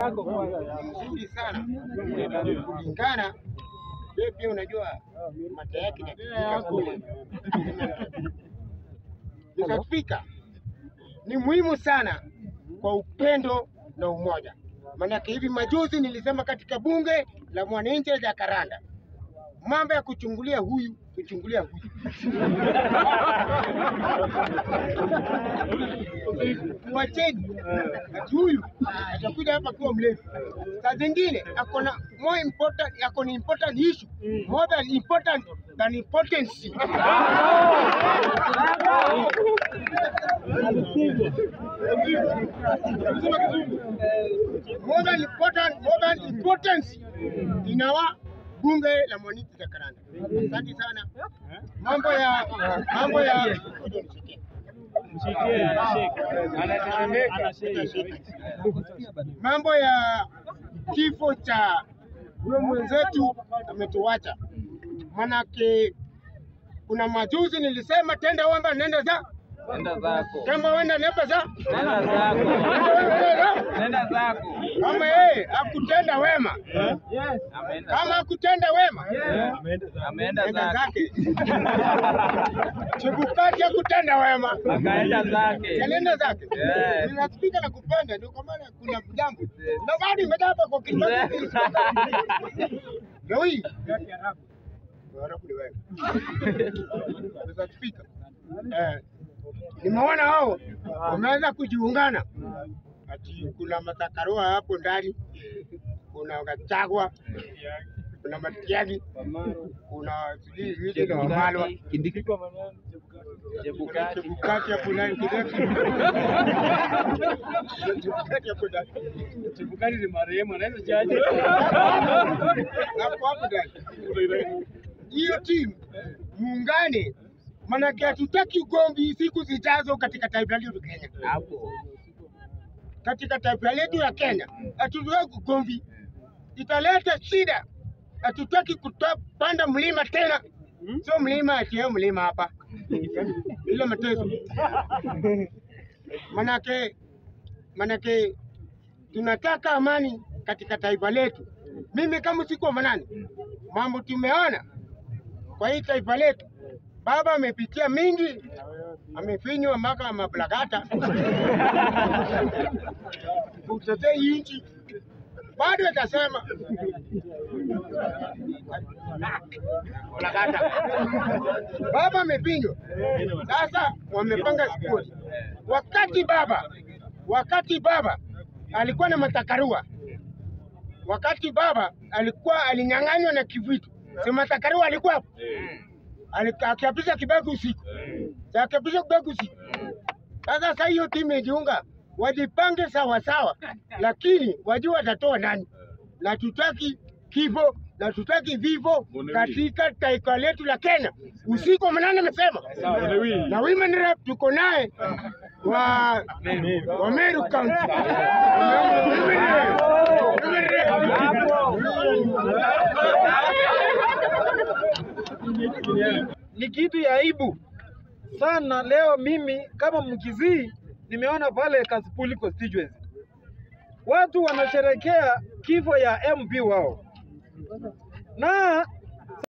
Mzuri sana kulingana, wewe pia unajua mata yake inafika kule. Spika ni muhimu sana kwa upendo na umoja. Maanake hivi majuzi nilisema katika bunge la mwananchi la Jacaranda, mambo ya kuchungulia huyu wacheni ati huyu atakuja hapa kuwa mlevi. Saa zingine akona more important, akona important issue more than important than importance. More than importance in our bunge la mwananchi Jacaranda. Asante sana. Mambo ya kifo cha huyo mwenzetu ametuacha. Manake kuna majuzi nilisema tenda wamba nenda zako. Kama wenda nenda zako. Kama yeye hakutenda wema. Kama hakutenda wema. Ameenda zake. Chebukati hakutenda wema. Akaenda zake. Alienda zake. Ninaspika na kupenda ndio kwa maana kuna jambo. Na bado imedapa kwa kilima. Leo hii. Warabu ni wewe. Spika. Nimeona hao wameanza kujiungana, ati kuna Matakarua hapo ndani, kuna Gachagua, kuna Matiang'i, kuna sijui na Wamalwa, Chebukati hapo ndani, Chebukati ni marehemu, anaweza jaje hapo ndani. Hiyo timu muungane. Manake hatutaki ugomvi siku zijazo katika taifa letu Kenya. Katika taifa letu ya Kenya hatutaki ugomvi, italeta shida. Hatutaki kupanda mlima tena, sio mlima ati mlima hapa ile mateso. Manake tunataka amani katika taifa letu. Mimi kama siko manani, mambo tumeona kwa hii taifa letu. Baba amepitia mingi, amefinywa mpaka mablagata kutetea nchi, bado atasema blagata. Baba amefinywa, sasa wamepanga sikuti. Wakati baba alikuwa na Matakarua, wakati baba alinyang'anywa na Kivuitu, si Matakarua alikuwa hapo? Akiapisha Kibaki usiku. Sasa hiyo timu imejiunga, wajipange sawa sawa, lakini wajua watatoa nani. Na tutaki kifo na tutaki vifo katika taifa letu la Kenya. Usiku wa manane amesema. Na women rep tuko naye wa Meru County. Ni kitu ya aibu sana. Leo mimi kama Mkisii nimeona pale Kasipuli constituency watu wanasherekea kifo ya MP wao, na